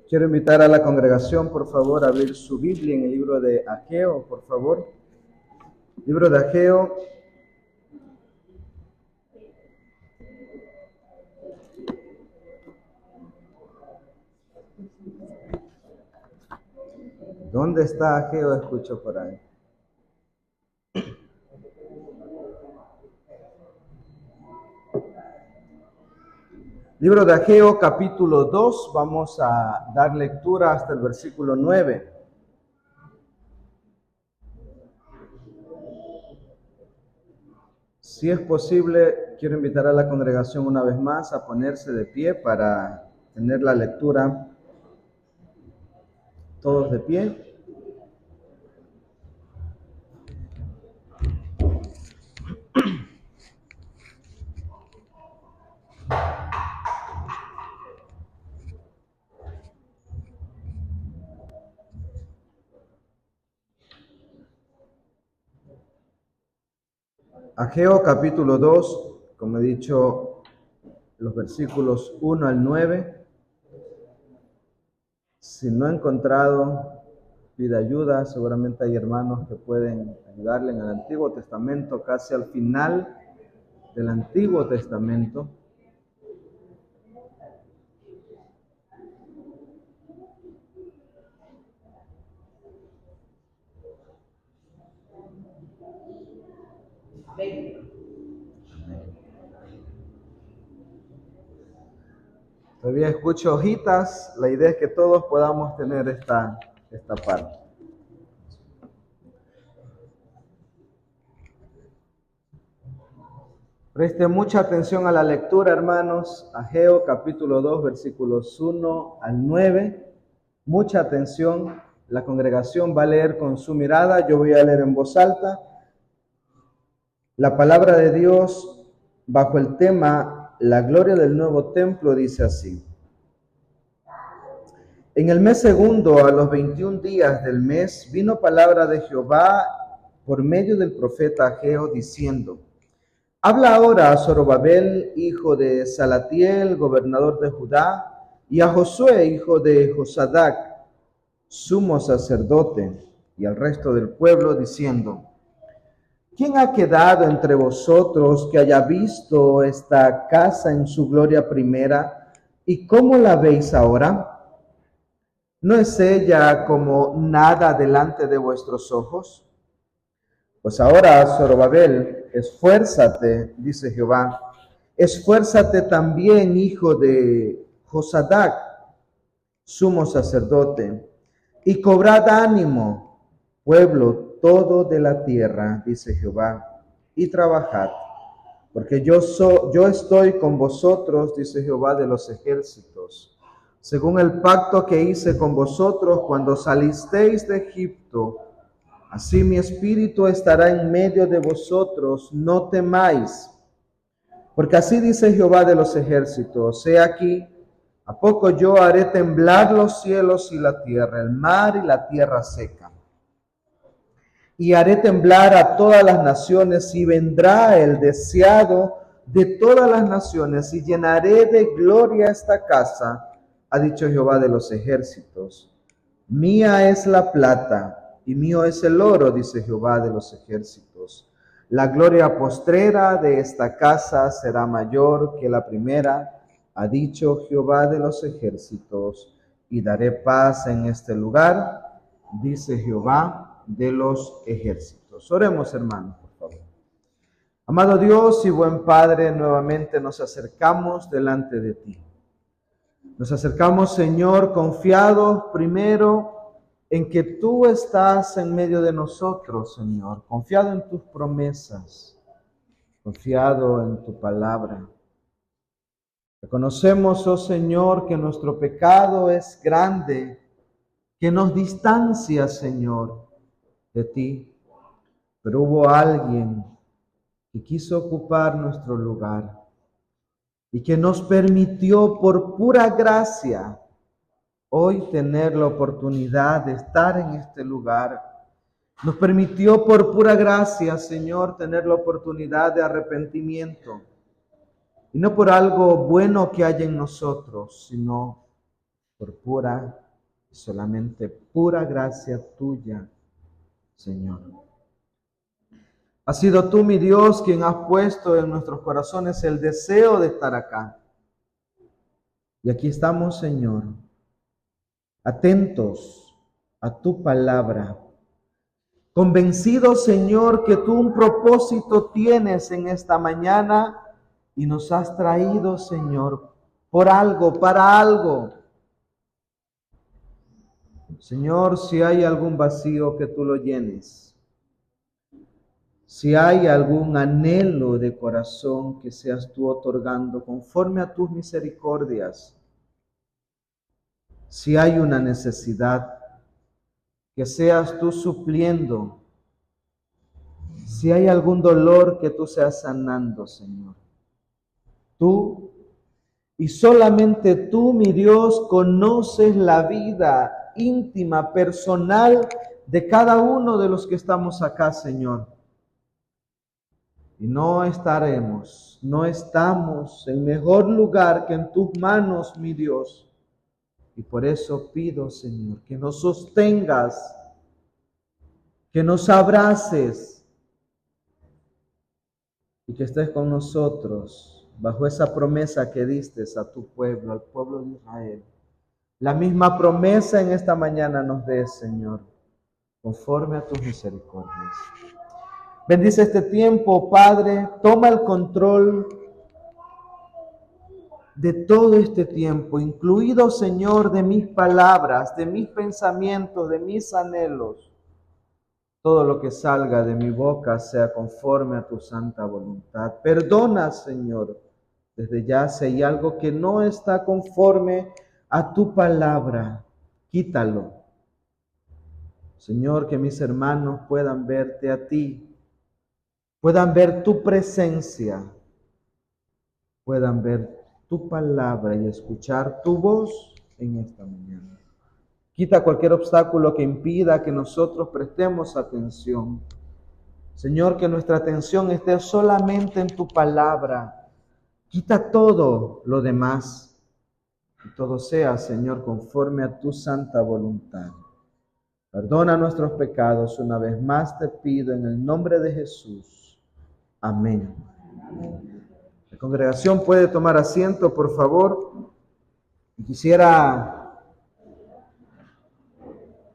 Quiero invitar a la congregación, por favor, a abrir su Biblia en el libro de Ageo, por favor. Libro de Ageo. ¿Dónde está Ageo? Escucho por ahí. Libro de Ageo, capítulo 2. Vamos a dar lectura hasta el versículo 9. Si es posible, quiero invitar a la congregación una vez más a ponerse de pie para tener la lectura. Todos de pie. Ageo capítulo 2, como he dicho, los versículos 1 al 9. Si no he encontrado, pida ayuda. Seguramente hay hermanos que pueden ayudarle en el Antiguo Testamento, casi al final del Antiguo Testamento. Todavía escucho hojitas. La idea es que todos podamos tener esta parte. Preste mucha atención a la lectura, hermanos. Ageo capítulo 2, versículos 1 al 9. Mucha atención. La congregación va a leer con su mirada. Yo voy a leer en voz alta. La palabra de Dios bajo el tema La gloria del nuevo templo dice así. En el mes segundo, a los 21 días del mes, vino palabra de Jehová por medio del profeta Ageo diciendo: Habla ahora a Zorobabel, hijo de Salatiel, gobernador de Judá, y a Josué, hijo de Josadac, sumo sacerdote, y al resto del pueblo, diciendo: ¿Quién ha quedado entre vosotros que haya visto esta casa en su gloria primera? ¿Y cómo la veis ahora? ¿No es ella como nada delante de vuestros ojos? Pues ahora, Zorobabel, esfuérzate, dice Jehová, esfuérzate también, hijo de Josadac, sumo sacerdote, y cobrad ánimo, pueblo todo de la tierra, dice Jehová, y trabajad, porque yo estoy con vosotros, dice Jehová de los ejércitos, según el pacto que hice con vosotros cuando salisteis de Egipto. Así mi espíritu estará en medio de vosotros, no temáis. Porque así dice Jehová de los ejércitos: He aquí, ¿a poco yo haré temblar los cielos y la tierra, el mar y la tierra seca? Y haré temblar a todas las naciones, y vendrá el deseado de todas las naciones, y llenaré de gloria esta casa, ha dicho Jehová de los ejércitos. Mía es la plata, y mío es el oro, dice Jehová de los ejércitos. La gloria postrera de esta casa será mayor que la primera, ha dicho Jehová de los ejércitos, y daré paz en este lugar, dice Jehová de los ejércitos. Oremos, hermanos, por favor. Amado Dios y buen Padre, nuevamente nos acercamos delante de ti. Nos acercamos, Señor, confiados primero en que tú estás en medio de nosotros, Señor, confiado en tus promesas, confiado en tu palabra. Reconocemos, oh Señor, que nuestro pecado es grande, que nos distancia, Señor, de ti. Pero hubo alguien que quiso ocupar nuestro lugar y que nos permitió por pura gracia hoy tener la oportunidad de estar en este lugar. Nos permitió por pura gracia, Señor, tener la oportunidad de arrepentimiento. Y no por algo bueno que haya en nosotros, sino por pura, solamente pura gracia tuya, Señor. Has sido tú, mi Dios, quien has puesto en nuestros corazones el deseo de estar acá. Y aquí estamos, Señor, atentos a tu palabra, convencidos, Señor, que tú un propósito tienes en esta mañana y nos has traído, Señor, por algo, para algo. Señor, si hay algún vacío, que tú lo llenes. Si hay algún anhelo de corazón, que seas tú otorgando conforme a tus misericordias. Si hay una necesidad, que seas tú supliendo. Si hay algún dolor, que tú seas sanando, Señor. Tú y solamente tú, mi Dios, conoces la vida íntima, personal de cada uno de los que estamos acá, Señor. Y no estamos en mejor lugar que en tus manos, mi Dios. Y por eso pido, Señor, que nos sostengas, que nos abraces y que estés con nosotros bajo esa promesa que diste a tu pueblo, al pueblo de Israel. La misma promesa en esta mañana nos des, Señor, conforme a tus misericordias. Bendice este tiempo, Padre. Toma el control de todo este tiempo, incluido, Señor, de mis palabras, de mis pensamientos, de mis anhelos. Todo lo que salga de mi boca sea conforme a tu santa voluntad. Perdona, Señor, desde ya si hay algo que no está conforme a tu palabra, quítalo. Señor, que mis hermanos puedan verte a ti, puedan ver tu presencia, puedan ver tu palabra y escuchar tu voz en esta mañana. Quita cualquier obstáculo que impida que nosotros prestemos atención. Señor, que nuestra atención esté solamente en tu palabra. Quita todo lo demás. Que todo sea, Señor, conforme a tu santa voluntad. Perdona nuestros pecados. Una vez más te pido en el nombre de Jesús. Amén. La congregación puede tomar asiento, por favor. Quisiera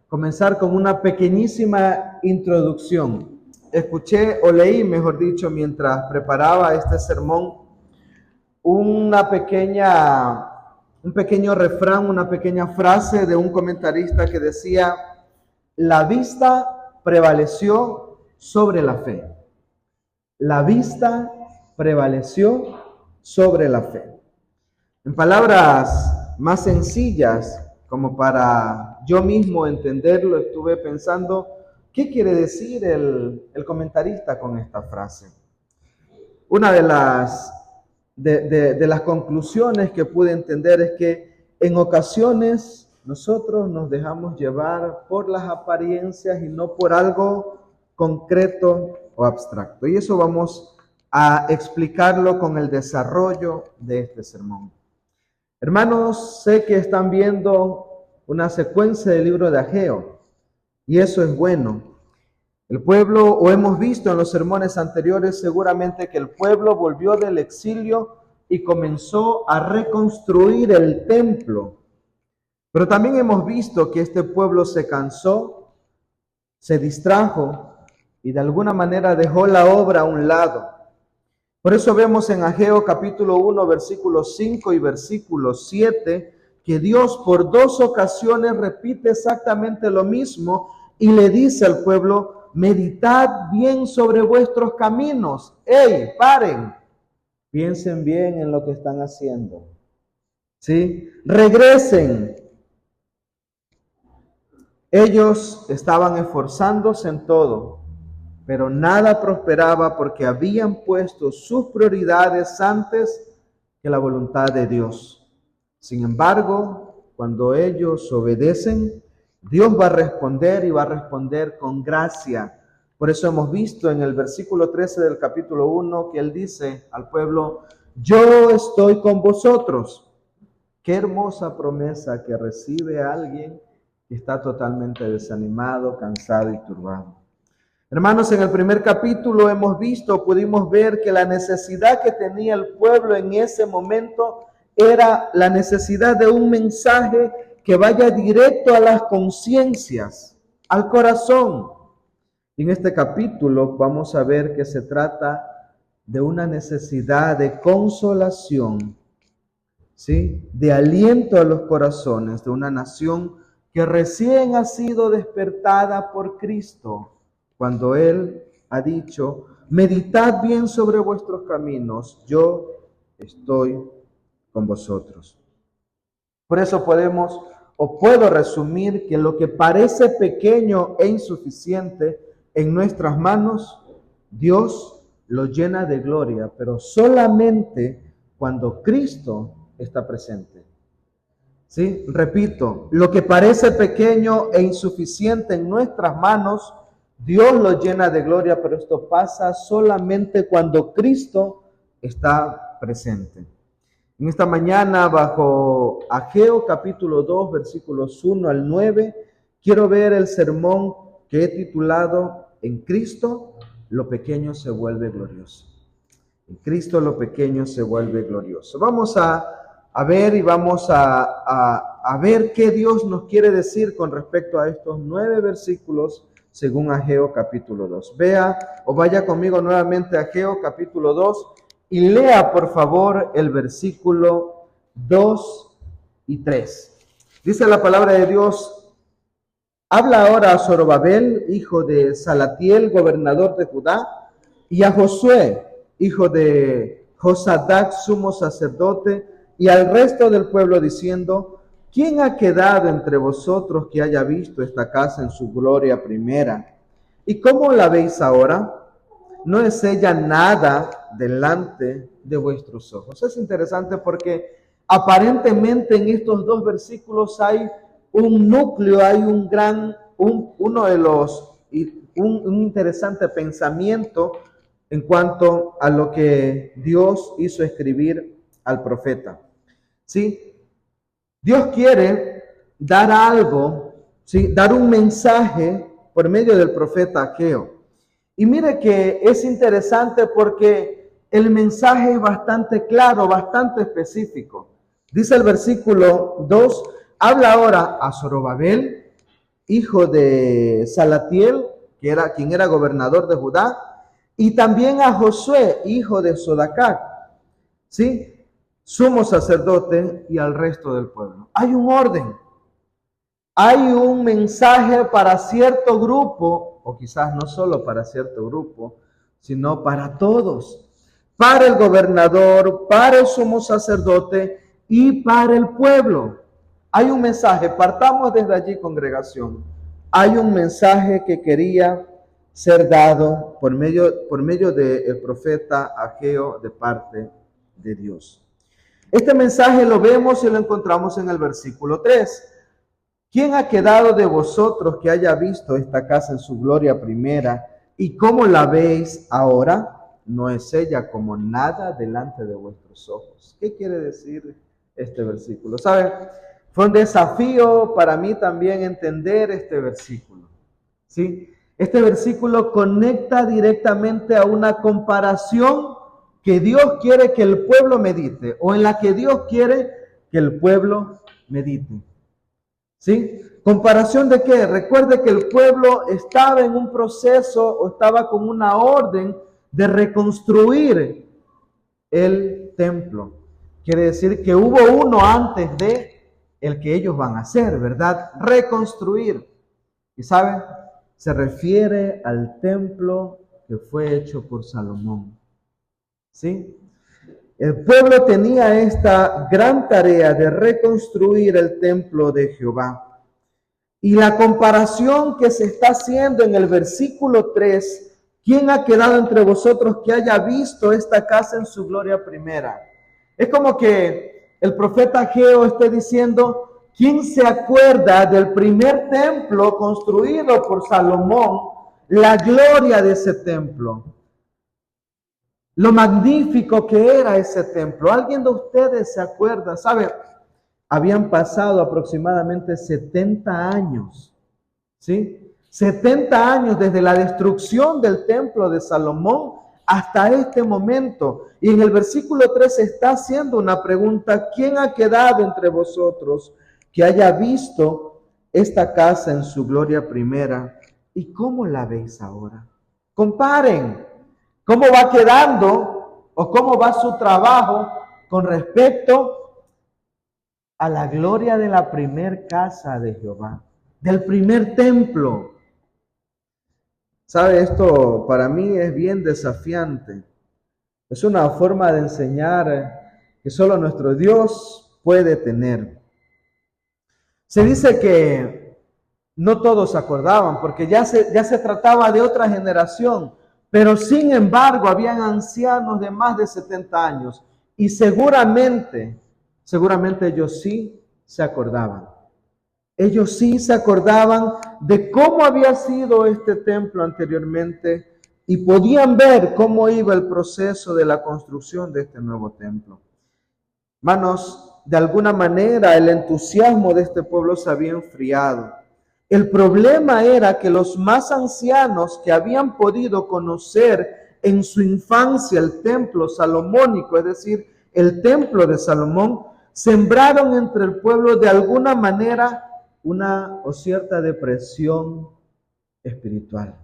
comenzar con una pequeñísima introducción. Escuché o leí, mejor dicho, mientras preparaba este sermón, un pequeño refrán, una pequeña frase de un comentarista que decía: la vista prevaleció sobre la fe. La vista prevaleció sobre la fe. En palabras más sencillas, como para yo mismo entenderlo, estuve pensando, ¿qué quiere decir el comentarista con esta frase? Una de las conclusiones que pude entender es que en ocasiones nosotros nos dejamos llevar por las apariencias y no por algo concreto o abstracto. Y eso vamos a explicarlo con el desarrollo de este sermón. Hermanos, sé que están viendo una secuencia del libro de Ageo, y eso es bueno. El pueblo, o hemos visto en los sermones anteriores seguramente que el pueblo volvió del exilio y comenzó a reconstruir el templo. Pero también hemos visto que este pueblo se cansó, se distrajo y de alguna manera dejó la obra a un lado. Por eso vemos en Ageo capítulo 1, versículos 5 y versículo 7, que Dios por 2 ocasiones repite exactamente lo mismo y le dice al pueblo: meditad bien sobre vuestros caminos. ¡Ey, paren! Piensen bien en lo que están haciendo. ¿Sí? Regresen. Ellos estaban esforzándose en todo, pero nada prosperaba porque habían puesto sus prioridades antes que la voluntad de Dios. Sin embargo, cuando ellos obedecen, Dios va a responder y va a responder con gracia. Por eso hemos visto en el versículo 13 del capítulo 1 que Él dice al pueblo: yo estoy con vosotros. Qué hermosa promesa que recibe alguien que está totalmente desanimado, cansado y turbado. Hermanos, en el primer capítulo pudimos ver que la necesidad que tenía el pueblo en ese momento era la necesidad de un mensaje que vaya directo a las conciencias, al corazón. En este capítulo vamos a ver que se trata de una necesidad de consolación, ¿sí? De aliento a los corazones de una nación que recién ha sido despertada por Cristo, cuando Él ha dicho: meditad bien sobre vuestros caminos, yo estoy con vosotros. Por eso puedo resumir que lo que parece pequeño e insuficiente en nuestras manos, Dios lo llena de gloria, pero solamente cuando Cristo está presente. ¿Sí? Repito, lo que parece pequeño e insuficiente en nuestras manos, Dios lo llena de gloria, pero esto pasa solamente cuando Cristo está presente. En esta mañana, bajo Ageo capítulo 2, versículos 1 al 9, quiero ver el sermón que he titulado: En Cristo lo pequeño se vuelve glorioso. En Cristo lo pequeño se vuelve glorioso. Vamos a ver y vamos a ver qué Dios nos quiere decir con respecto a estos 9 versículos según Ageo capítulo 2. Vaya conmigo nuevamente a Ageo capítulo 2 y lea por favor el versículo 2 y 3. Dice la palabra de Dios: habla ahora a Zorobabel, hijo de Salatiel, gobernador de Judá, y a Josué, hijo de Josadac, sumo sacerdote, y al resto del pueblo, diciendo: ¿quién ha quedado entre vosotros que haya visto esta casa en su gloria primera? ¿Y cómo la veis ahora? ¿No es ella nada delante de vuestros ojos? Es interesante porque aparentemente en estos 2 versículos hay un núcleo, hay un interesante pensamiento en cuanto a lo que Dios hizo escribir al profeta. ¿Sí? Dios quiere dar algo, ¿sí? Dar un mensaje por medio del profeta Ageo. Y mire que es interesante porque el mensaje es bastante claro, bastante específico. Dice el versículo 2, habla ahora a Zorobabel, hijo de Salatiel, quien era gobernador de Judá, y también a Josué, hijo de Sodacac, ¿sí? Sumo sacerdote, y al resto del pueblo. Hay un orden, hay un mensaje para cierto grupo, o quizás no solo para cierto grupo, sino para todos, para el gobernador, para el sumo sacerdote y para el pueblo. Hay un mensaje, partamos desde allí, congregación. Hay un mensaje que quería ser dado por medio del profeta Ageo de parte de Dios. Este mensaje lo vemos y lo encontramos en el versículo 3. ¿Quién ha quedado de vosotros que haya visto esta casa en su gloria primera? ¿Y cómo la veis ahora? ¿No es ella como nada delante de vuestros ojos? ¿Qué quiere decir este versículo? ¿Saben? Fue un desafío para mí también entender este versículo. ¿Sí? Este versículo conecta directamente a una comparación que Dios quiere que el pueblo medite, o en la que Dios quiere que el pueblo medite. ¿Sí? ¿Comparación de qué? Recuerde que el pueblo estaba en un proceso o estaba con una orden de reconstruir el templo. Quiere decir que hubo uno antes de el que ellos van a hacer, ¿verdad? Reconstruir. ¿Y saben? Se refiere al templo que fue hecho por Salomón. ¿Sí? El pueblo tenía esta gran tarea de reconstruir el templo de Jehová. Y la comparación que se está haciendo en el versículo 3, ¿quién ha quedado entre vosotros que haya visto esta casa en su gloria primera? Es como que el profeta Ageo esté diciendo: ¿quién se acuerda del primer templo construido por Salomón? La gloria de ese templo. Lo magnífico que era ese templo. ¿Alguien de ustedes se acuerda? ¿Sabe? habían pasado aproximadamente 70 años, ¿sí? 70 años desde la destrucción del templo de Salomón hasta este momento. Y en el versículo 3 está haciendo una pregunta: ¿quién ha quedado entre vosotros que haya visto esta casa en su gloria primera? ¿Y cómo la veis ahora? Comparen cómo va quedando o cómo va su trabajo con respecto a la gloria de la primer casa de Jehová, del primer templo. ¿Sabe? Esto para mí es bien desafiante. Es una forma de enseñar que solo nuestro Dios puede tener. Se dice que no todos se acordaban, porque ya se trataba de otra generación, pero sin embargo habían ancianos de más de 70 años y seguramente ellos sí se acordaban. Ellos sí se acordaban de cómo había sido este templo anteriormente y podían ver cómo iba el proceso de la construcción de este nuevo templo. Hermanos, de alguna manera el entusiasmo de este pueblo se había enfriado. El problema era que los más ancianos que habían podido conocer en su infancia el templo salomónico, es decir, el templo de Salomón, sembraron entre el pueblo de alguna manera una o cierta depresión espiritual.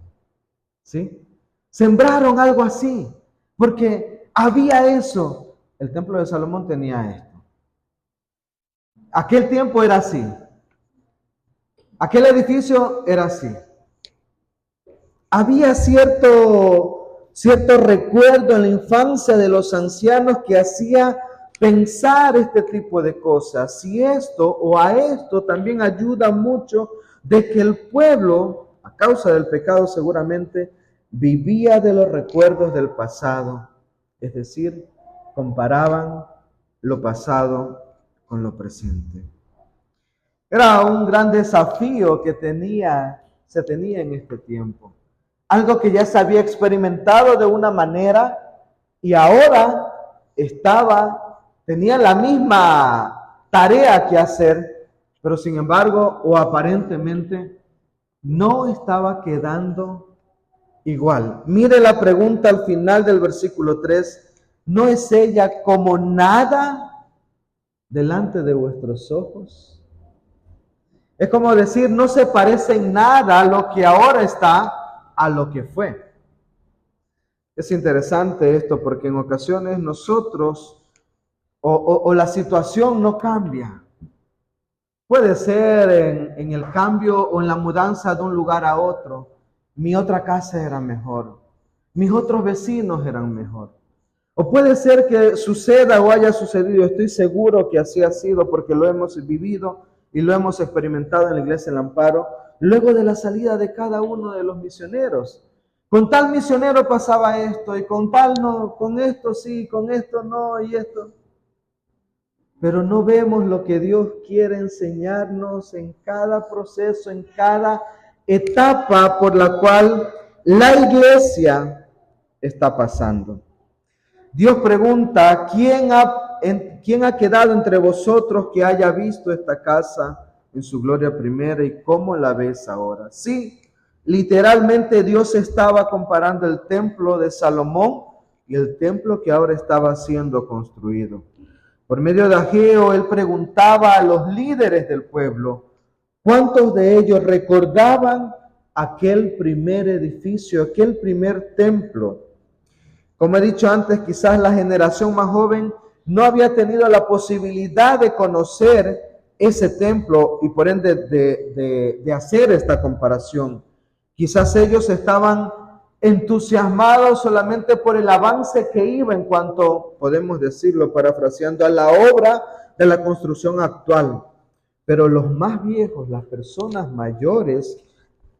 ¿Sí? Sembraron algo así, porque había eso. El templo de Salomón tenía esto. Aquel tiempo era así. Aquel edificio era así. Había cierto recuerdo en la infancia de los ancianos que hacía pensar este tipo de cosas. Y esto o a esto también ayuda mucho de que el pueblo, a causa del pecado seguramente, vivía de los recuerdos del pasado. Es decir, comparaban lo pasado con lo presente. Era un gran desafío que se tenía en este tiempo. Algo que ya se había experimentado de una manera y ahora tenía la misma tarea que hacer, pero sin embargo, o aparentemente, no estaba quedando igual. Mire la pregunta al final del versículo 3. ¿No es ella como nada delante de vuestros ojos? Es como decir, no se parece en nada a lo que ahora está a lo que fue. Es interesante esto porque en ocasiones nosotros o la situación no cambia. Puede ser en el cambio o en la mudanza de un lugar a otro. Mi otra casa era mejor. Mis otros vecinos eran mejor. O puede ser que suceda o haya sucedido, estoy seguro que así ha sido porque lo hemos vivido y lo hemos experimentado en la iglesia El Amparo, luego de la salida de cada uno de los misioneros. Con tal misionero pasaba esto y con tal no, con esto sí, con esto no y esto. Pero no vemos lo que Dios quiere enseñarnos en cada proceso, en cada etapa por la cual la iglesia está pasando. Dios pregunta: ¿quién ha quedado entre vosotros que haya visto esta casa en su gloria primera y cómo la ves ahora? Sí, literalmente Dios estaba comparando el templo de Salomón y el templo que ahora estaba siendo construido. Por medio de Ageo, él preguntaba a los líderes del pueblo, ¿cuántos de ellos recordaban aquel primer edificio, aquel primer templo? Como he dicho antes, quizás la generación más joven no había tenido la posibilidad de conocer ese templo y por ende de hacer esta comparación. Quizás ellos estaban entusiasmados solamente por el avance que iba en cuanto, podemos decirlo parafraseando, a la obra de la construcción actual. Pero los más viejos, las personas mayores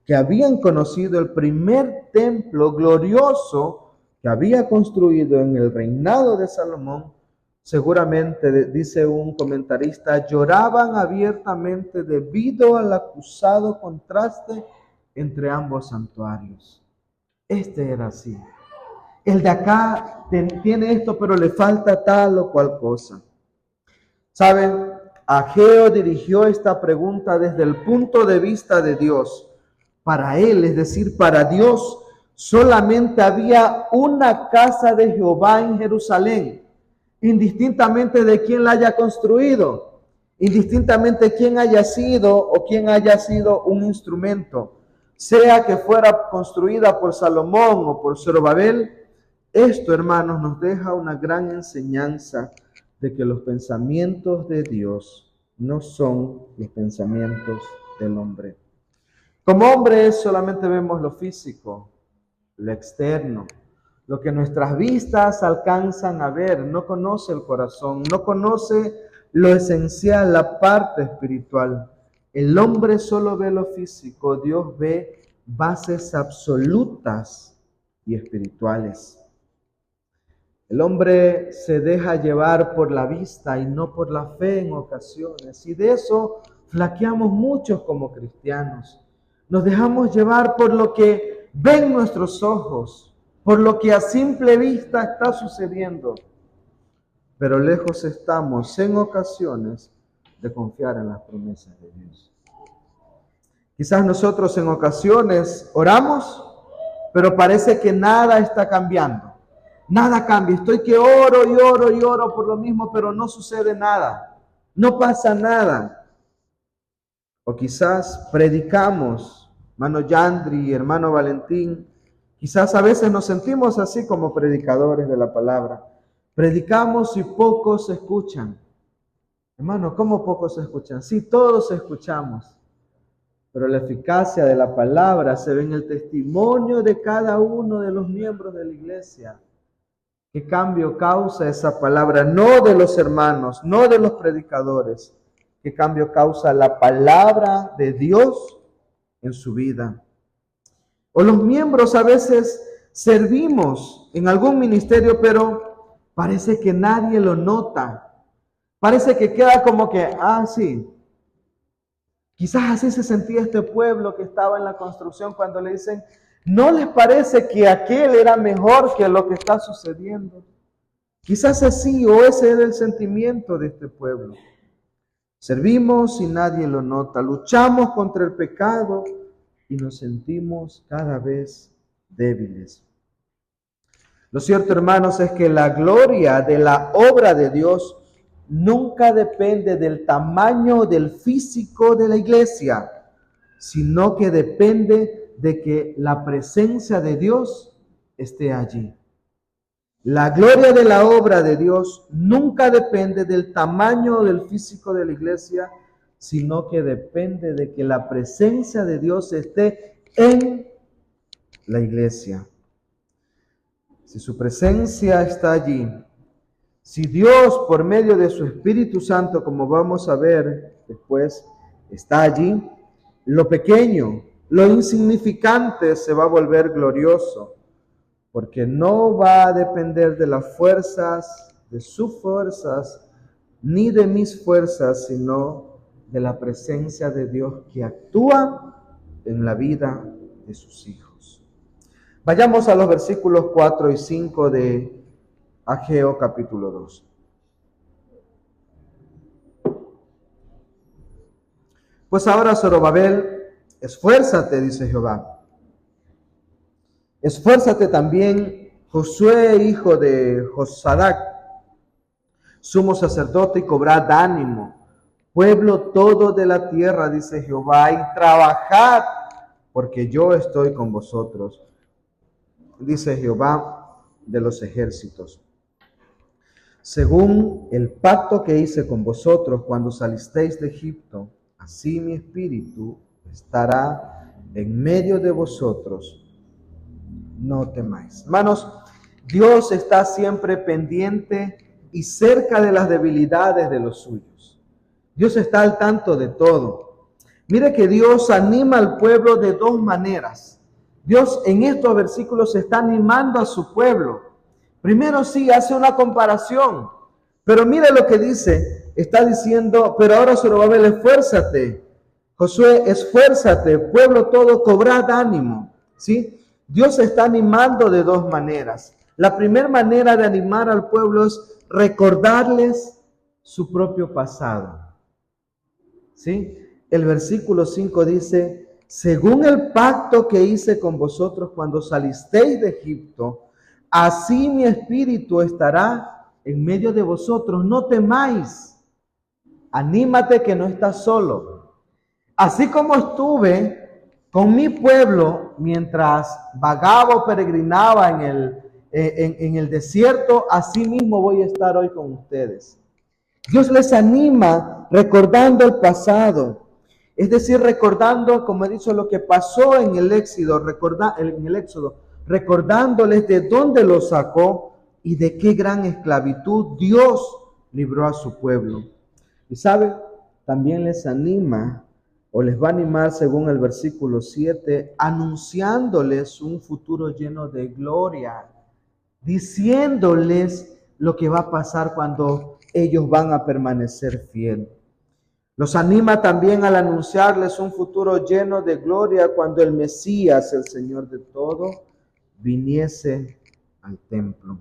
que habían conocido el primer templo glorioso que había construido en el reinado de Salomón, seguramente, dice un comentarista, lloraban abiertamente debido al acusado contraste entre ambos santuarios. Este era así. El de acá tiene esto, pero le falta tal o cual cosa. ¿Saben? Ageo dirigió esta pregunta desde el punto de vista de Dios. Para él, es decir, para Dios, solamente había una casa de Jehová en Jerusalén, indistintamente de quién la haya construido, indistintamente quién haya sido o quién haya sido un instrumento, sea que fuera construida por Salomón o por Zorobabel. Esto, hermanos, nos deja una gran enseñanza de que los pensamientos de Dios no son los pensamientos del hombre. Como hombres solamente vemos lo físico, lo externo, lo que nuestras vistas alcanzan a ver. No conoce el corazón, no conoce lo esencial, la parte espiritual. El hombre solo ve lo físico, Dios ve bases absolutas y espirituales. El hombre se deja llevar por la vista y no por la fe en ocasiones, y de eso flaqueamos muchos como cristianos. Nos dejamos llevar por lo que ven nuestros ojos, por lo que a simple vista está sucediendo, pero lejos estamos en ocasiones de confiar en las promesas de Dios. Quizás nosotros en ocasiones oramos, pero parece que nada está cambiando. Nada cambia. Estoy que oro y oro y oro por lo mismo, pero no sucede nada. No pasa nada. O quizás predicamos, hermano Yandri y hermano Valentín, quizás a veces nos sentimos así como predicadores de la palabra. Predicamos y pocos escuchan. Hermano, ¿cómo pocos escuchan? Sí, todos escuchamos. Pero la eficacia de la palabra se ve en el testimonio de cada uno de los miembros de la iglesia. ¿Qué cambio causa esa palabra? No de los hermanos, no de los predicadores. ¿Qué cambio causa la palabra de Dios en su vida? O los miembros a veces servimos en algún ministerio, pero parece que nadie lo nota. Parece que queda como que, sí. Quizás así se sentía este pueblo que estaba en la construcción cuando le dicen, ¿no les parece que aquel era mejor que lo que está sucediendo? Quizás así, o ese era el sentimiento de este pueblo. Servimos y nadie lo nota, luchamos contra el pecado y nos sentimos cada vez débiles. Lo cierto, hermanos, es que la gloria de la obra de Dios nunca depende del tamaño del físico de la iglesia, sino que depende de que la presencia de Dios esté allí. La gloria de la obra de Dios nunca depende del tamaño del físico de la iglesia, sino que depende de que la presencia de Dios esté en la iglesia. Si su presencia está allí, si Dios por medio de su Espíritu Santo, como vamos a ver después, está allí, lo pequeño, lo insignificante se va a volver glorioso, porque no va a depender de las fuerzas, de sus fuerzas, ni de mis fuerzas, sino de la presencia de Dios que actúa en la vida de sus hijos. Vayamos a los versículos 4 y 5 de Ageo capítulo 2. Pues ahora, Zorobabel, esfuérzate, dice Jehová. Esfuérzate también, Josué, hijo de Josadac, sumo sacerdote, y cobrad ánimo, pueblo todo de la tierra, dice Jehová, y trabajad, porque yo estoy con vosotros, dice Jehová de los ejércitos. Según el pacto que hice con vosotros cuando salisteis de Egipto, así mi espíritu estará en medio de vosotros. No temáis. Hermanos, Dios está siempre pendiente y cerca de las debilidades de los suyos. Dios está al tanto de todo. Mire que Dios anima al pueblo de dos maneras. Dios en estos versículos está animando a su pueblo. Primero sí hace una comparación, pero mire lo que dice. Está diciendo, pero ahora Zorobabel, esfuérzate. Josué, esfuérzate. Pueblo todo, cobrad ánimo. ¿Sí? Dios está animando de dos maneras. La primera manera de animar al pueblo es recordarles su propio pasado. ¿sí? El versículo 5 dice, según el pacto que hice con vosotros cuando salisteis de Egipto, así mi espíritu estará en medio de vosotros. No temáis, anímate que no estás solo. Así como estuve con mi pueblo mientras vagaba o peregrinaba en el desierto, así mismo voy a estar hoy con ustedes. Dios les anima recordando el pasado, es decir, recordando, como he dicho, lo que pasó en el Éxodo, recordándoles de dónde los sacó y de qué gran esclavitud Dios libró a su pueblo. Y sabe, también les anima, o les va a animar según el versículo 7, anunciándoles un futuro lleno de gloria, diciéndoles lo que va a pasar cuando ellos van a permanecer fieles. Los anima también al anunciarles un futuro lleno de gloria cuando el Mesías, el Señor de todo, viniese al templo.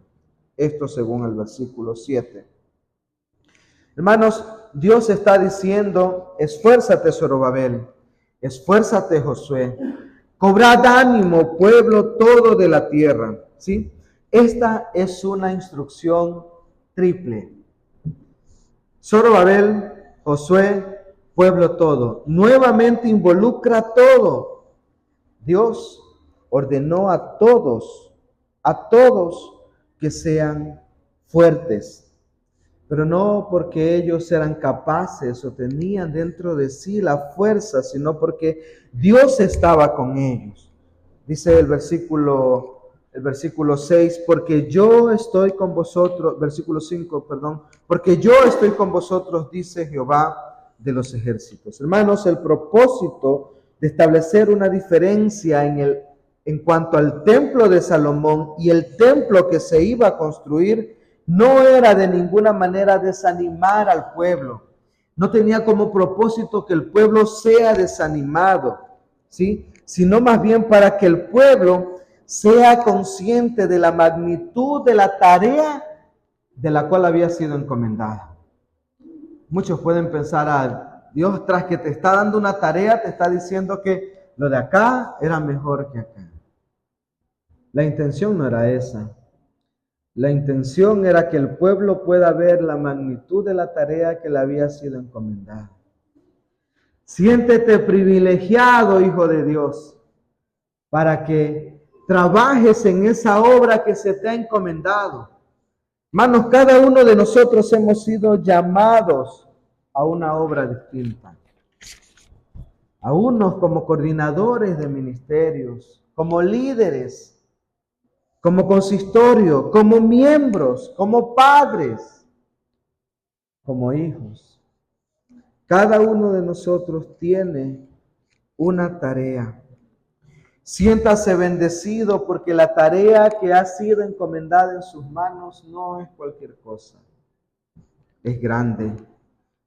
Esto según el versículo 7. Hermanos, Dios está diciendo, esfuérzate, Zorobabel, esfuérzate, Josué, cobrad ánimo, pueblo todo de la tierra, ¿sí? Esta es una instrucción triple. Zorobabel, Josué, pueblo todo. Nuevamente involucra todo. Dios ordenó a todos que sean fuertes, pero no porque ellos eran capaces o tenían dentro de sí la fuerza, sino porque Dios estaba con ellos. Dice el versículo 6, porque yo estoy con vosotros, versículo 5, perdón, porque yo estoy con vosotros, dice Jehová de los ejércitos. Hermanos, el propósito de establecer una diferencia en cuanto al templo de Salomón y el templo que se iba a construir, no era de ninguna manera desanimar al pueblo. No tenía como propósito que el pueblo sea desanimado, ¿sí? Sino más bien para que el pueblo sea consciente de la magnitud de la tarea de la cual había sido encomendada. Muchos pueden pensar, Dios tras que te está dando una tarea, te está diciendo que lo de acá era mejor que acá. La intención no era esa. La intención era que el pueblo pueda ver la magnitud de la tarea que le había sido encomendada. Siéntete privilegiado, hijo de Dios, para que trabajes en esa obra que se te ha encomendado. Hermanos, cada uno de nosotros hemos sido llamados a una obra distinta. A unos como coordinadores de ministerios, como líderes, como consistorio, como miembros, como padres, como hijos. Cada uno de nosotros tiene una tarea. Siéntase bendecido porque la tarea que ha sido encomendada en sus manos no es cualquier cosa. Es grande.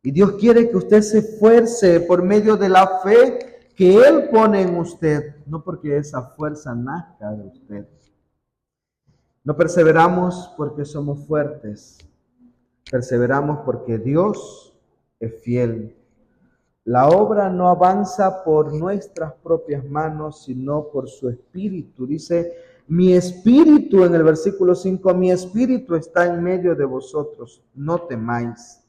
Y Dios quiere que usted se esfuerce por medio de la fe que Él pone en usted, no porque esa fuerza nazca de usted. No perseveramos porque somos fuertes, perseveramos porque Dios es fiel. La obra no avanza por nuestras propias manos, sino por su espíritu. Dice, mi espíritu en el versículo 5, mi espíritu está en medio de vosotros, no temáis.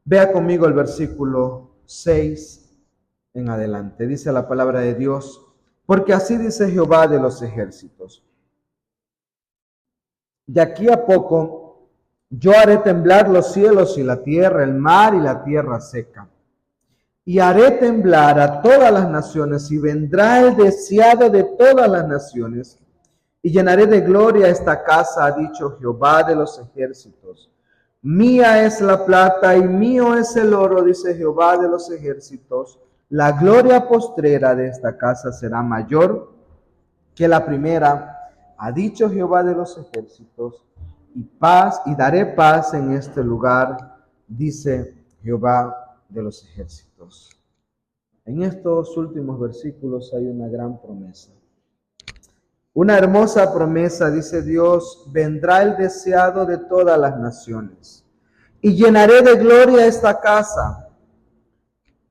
Vea conmigo el versículo 6 en adelante. Dice la palabra de Dios, porque así dice Jehová de los ejércitos. De aquí a poco yo haré temblar los cielos y la tierra, el mar y la tierra seca. Y haré temblar a todas las naciones y vendrá el deseado de todas las naciones. Y llenaré de gloria esta casa, ha dicho Jehová de los ejércitos. Mía es la plata y mío es el oro, dice Jehová de los ejércitos. La gloria postrera de esta casa será mayor que la primera, ha dicho Jehová de los ejércitos, y paz, y daré paz en este lugar, dice Jehová de los ejércitos. En estos últimos versículos hay una gran promesa. Una hermosa promesa, dice Dios, vendrá el deseado de todas las naciones, y llenaré de gloria esta casa,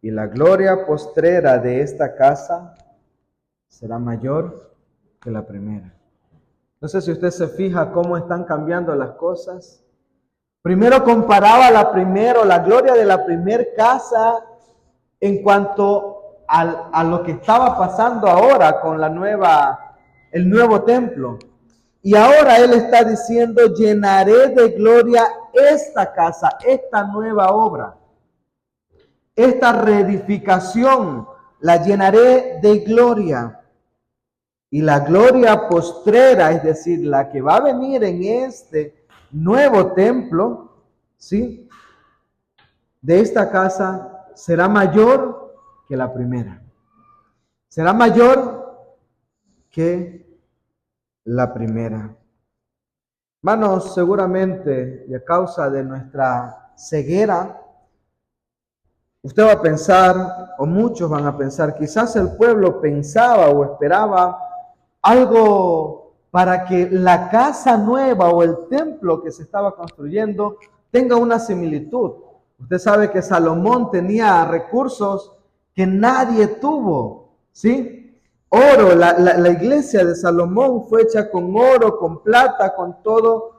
y la gloria postrera de esta casa será mayor que la primera. No sé si usted se fija cómo están cambiando las cosas. Primero comparaba la gloria de la primer casa en cuanto a lo que estaba pasando ahora con el nuevo templo. Y ahora él está diciendo, llenaré de gloria esta casa, esta nueva obra. Esta reedificación la llenaré de gloria. Y la gloria postrera, es decir, la que va a venir en este nuevo templo, ¿sí?, de esta casa, será mayor que la primera. Será mayor que la primera. Hermanos, seguramente, y a causa de nuestra ceguera, usted va a pensar, o muchos van a pensar, quizás el pueblo pensaba o esperaba algo para que la casa nueva o el templo que se estaba construyendo tenga una similitud. Usted sabe que Salomón tenía recursos que nadie tuvo, ¿sí? Oro, la iglesia de Salomón fue hecha con oro, con plata, con todos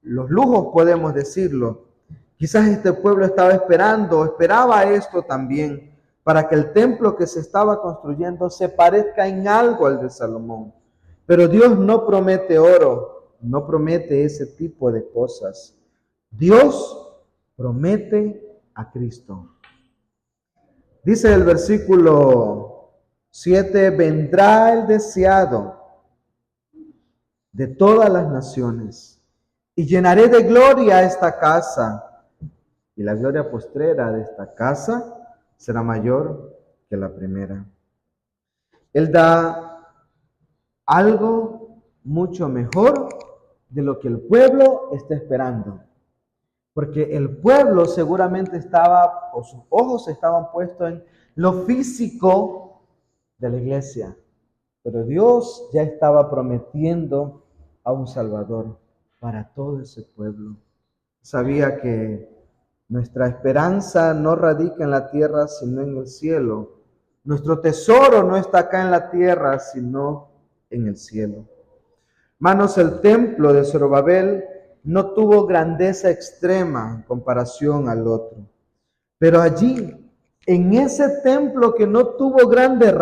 los lujos, podemos decirlo. Quizás este pueblo esperaba esto también, para que el templo que se estaba construyendo se parezca en algo al de Salomón. Pero Dios no promete oro, no promete ese tipo de cosas. Dios promete a Cristo. Dice el versículo 7, vendrá el deseado de todas las naciones y llenaré de gloria esta casa, y la gloria postrera de esta casa será mayor que la primera. Él da algo mucho mejor de lo que el pueblo está esperando. Porque el pueblo seguramente o sus ojos estaban puestos en lo físico de la iglesia. Pero Dios ya estaba prometiendo a un Salvador para todo ese pueblo. Sabía que nuestra esperanza no radica en la tierra, sino en el cielo. Nuestro tesoro no está acá en la tierra, sino en el cielo. Hermanos, el templo de Zorobabel no tuvo grandeza extrema en comparación al otro. Pero allí, en ese templo que no tuvo grandes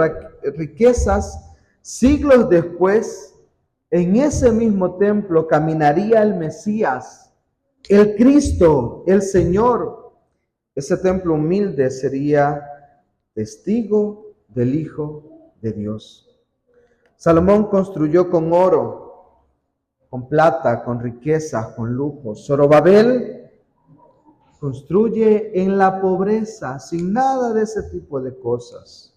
riquezas, siglos después, en ese mismo templo caminaría el Mesías, el Cristo, el Señor. Ese templo humilde sería testigo del Hijo de Dios. Salomón construyó con oro, con plata, con riquezas, con lujos. Zorobabel construye en la pobreza, sin nada de ese tipo de cosas.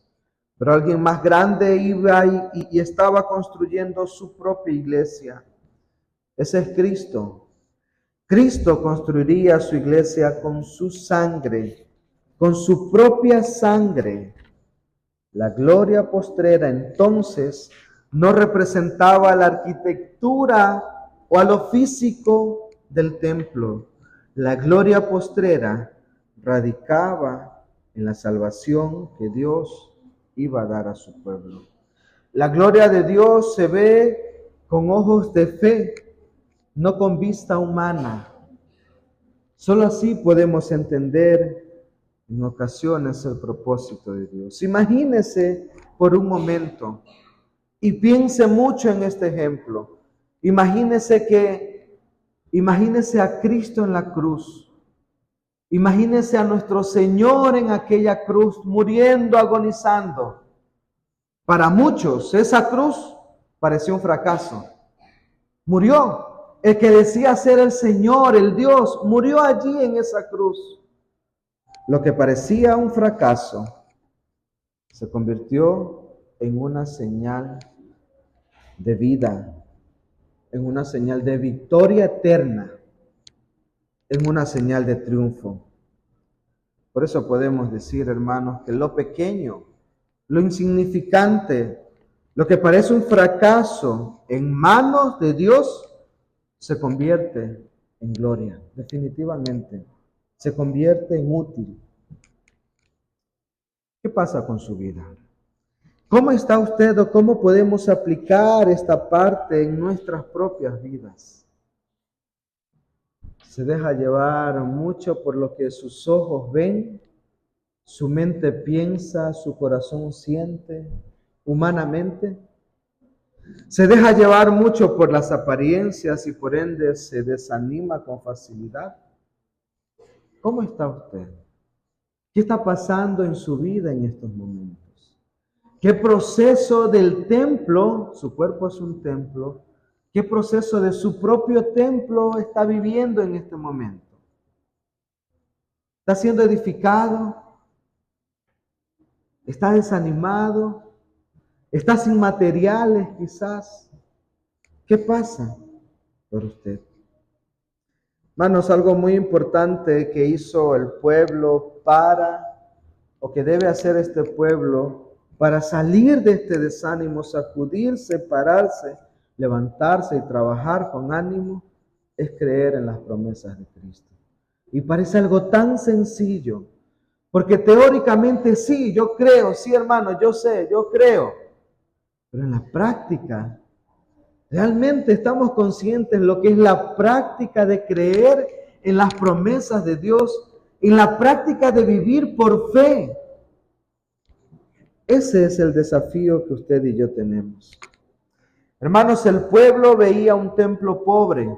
Pero alguien más grande iba y estaba construyendo su propia iglesia. Ese es Cristo. Cristo construiría su iglesia con su sangre, con su propia sangre. La gloria postrera entonces no representaba la arquitectura o a lo físico del templo. La gloria postrera radicaba en la salvación que Dios iba a dar a su pueblo. La gloria de Dios se ve con ojos de fe, no con vista humana. Solo así podemos entender en ocasiones el propósito de Dios. Imagínese por un momento y piense mucho en este ejemplo. Imagínese a Cristo en la cruz. Imagínese a nuestro Señor en aquella cruz, muriendo, agonizando. Para muchos, esa cruz pareció un fracaso. Murió. El que decía ser el Señor, el Dios, murió allí en esa cruz. Lo que parecía un fracaso se convirtió en una señal de vida, en una señal de victoria eterna, en una señal de triunfo. Por eso podemos decir, hermanos, que lo pequeño, lo insignificante, lo que parece un fracaso en manos de Dios, se convierte en gloria, definitivamente. Se convierte en útil. ¿Qué pasa con su vida? ¿Cómo está usted o cómo podemos aplicar esta parte en nuestras propias vidas? ¿Se deja llevar mucho por lo que sus ojos ven, su mente piensa, su corazón siente humanamente? ¿Se deja llevar mucho por las apariencias y por ende se desanima con facilidad? ¿Cómo está usted? ¿Qué está pasando en su vida en estos momentos? ¿Qué proceso del templo, su cuerpo es un templo, qué proceso de su propio templo está viviendo en este momento? ¿Está siendo edificado? ¿Está desanimado? ¿Está sin materiales quizás? ¿Qué pasa por usted? Hermanos, algo muy importante que hizo el pueblo o que debe hacer este pueblo para salir de este desánimo, sacudirse, pararse, levantarse y trabajar con ánimo, es creer en las promesas de Cristo. Y parece algo tan sencillo, porque teóricamente sí, yo creo, sí hermano, yo sé, yo creo, pero en la práctica, ¿realmente estamos conscientes de lo que es la práctica de creer en las promesas de Dios, en la práctica de vivir por fe? Ese es el desafío que usted y yo tenemos. Hermanos, el pueblo veía un templo pobre,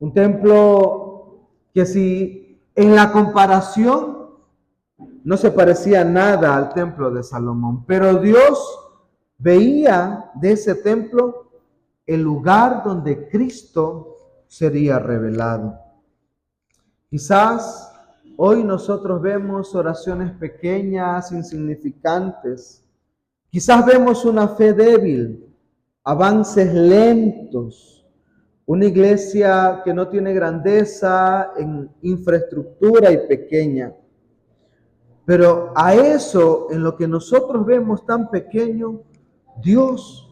un templo que si en la comparación no se parecía nada al templo de Salomón, pero Dios veía de ese templo el lugar donde Cristo sería revelado. Quizás hoy nosotros vemos oraciones pequeñas, insignificantes. Quizás vemos una fe débil, avances lentos, una iglesia que no tiene grandeza en infraestructura y pequeña. Pero a eso, en lo que nosotros vemos tan pequeño, Dios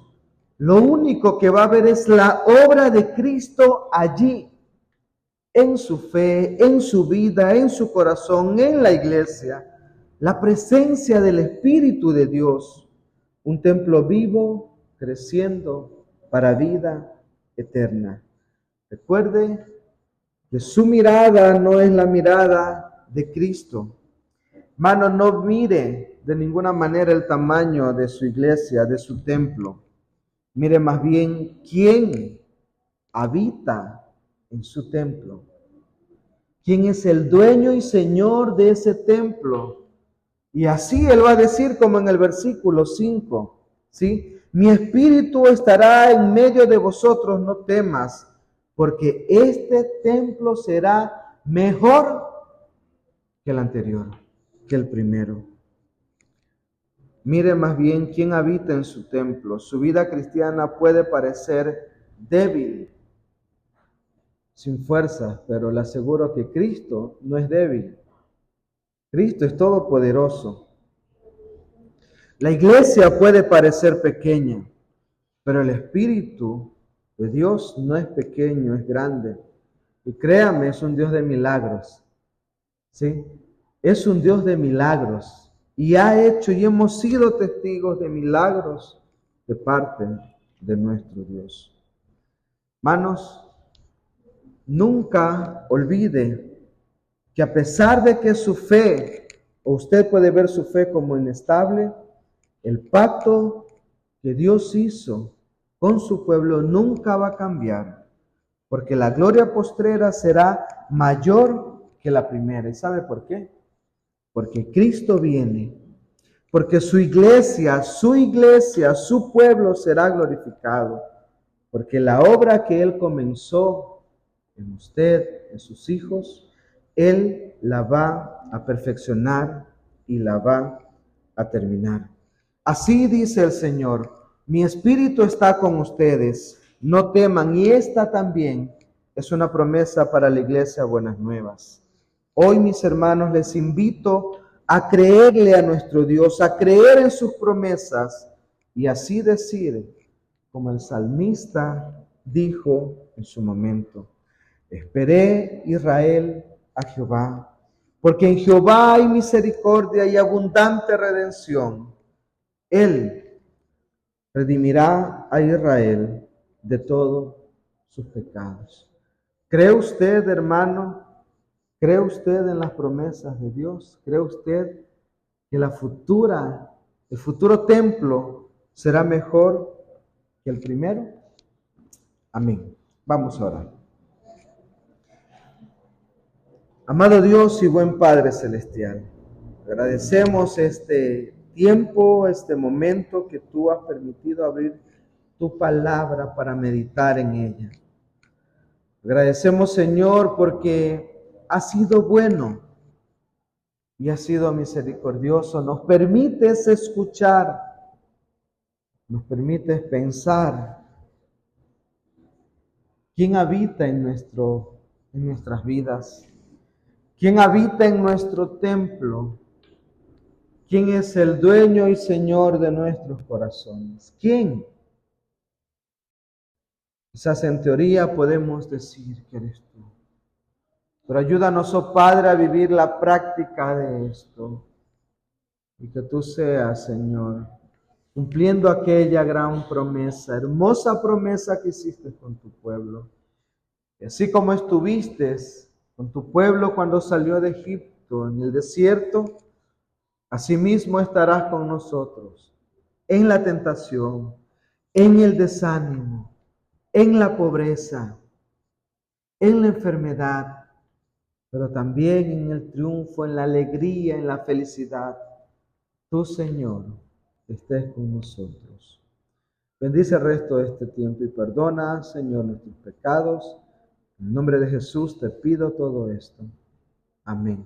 lo único que va a ver es la obra de Cristo allí, en su fe, en su vida, en su corazón, en la iglesia, la presencia del Espíritu de Dios, un templo vivo, creciendo para vida eterna. Recuerde que su mirada no es la mirada de Cristo. Hermano, no mire de ninguna manera el tamaño de su iglesia, de su templo. Mire más bien quién habita en su templo. ¿Quién es el dueño y señor de ese templo? Y así él va a decir como en el versículo 5, ¿sí? Mi espíritu estará en medio de vosotros, no temas, porque este templo será mejor que el anterior, que el primero. Mire más bien quién habita en su templo. Su vida cristiana puede parecer débil, sin fuerza, pero le aseguro que Cristo no es débil. Cristo es todopoderoso. La iglesia puede parecer pequeña, pero el Espíritu de Dios no es pequeño, es grande. Y créame, es un Dios de milagros. ¿Sí? Es un Dios de milagros. Y ha hecho y hemos sido testigos de milagros de parte de nuestro Dios. Hermanos, nunca olvide que a pesar de que su fe, o usted puede ver su fe como inestable, el pacto que Dios hizo con su pueblo nunca va a cambiar, porque la gloria postrera será mayor que la primera. ¿Y sabe por qué? Porque Cristo viene, porque su iglesia, su pueblo será glorificado, porque la obra que Él comenzó en usted, en sus hijos, Él la va a perfeccionar y la va a terminar. Así dice el Señor, mi espíritu está con ustedes, no teman. Y esta también es una promesa para la iglesia Buenas Nuevas. Hoy, mis hermanos, les invito a creerle a nuestro Dios, a creer en sus promesas y así decir, como el salmista dijo en su momento, esperé Israel a Jehová, Porque en Jehová hay misericordia y abundante redención. Él redimirá a Israel de todos sus pecados. ¿Cree usted, hermano? ¿Cree usted en las promesas de Dios? ¿Cree usted que el futuro templo será mejor que el primero? Amén. Vamos a orar. Amado Dios y buen Padre Celestial, agradecemos este tiempo, este momento que tú has permitido abrir tu palabra para meditar en ella. Agradecemos, Señor, porque has sido bueno y has sido misericordioso. Nos permites escuchar, nos permites pensar. ¿Quién habita en nuestras vidas? ¿Quién habita en nuestro templo? ¿Quién es el dueño y Señor de nuestros corazones? ¿Quién? Quizás en teoría podemos decir que eres tú. Pero ayúdanos, oh Padre, a vivir la práctica de esto. Y que tú seas, Señor, cumpliendo aquella gran promesa, hermosa promesa que hiciste con tu pueblo. Y así como estuviste con tu pueblo cuando salió de Egipto en el desierto, asimismo estarás con nosotros en la tentación, en el desánimo, en la pobreza, en la enfermedad, pero también en el triunfo, en la alegría, en la felicidad. Tú, Señor, estés con nosotros. Bendice el resto de este tiempo y perdona, Señor, nuestros pecados. En el nombre de Jesús te pido todo esto. Amén.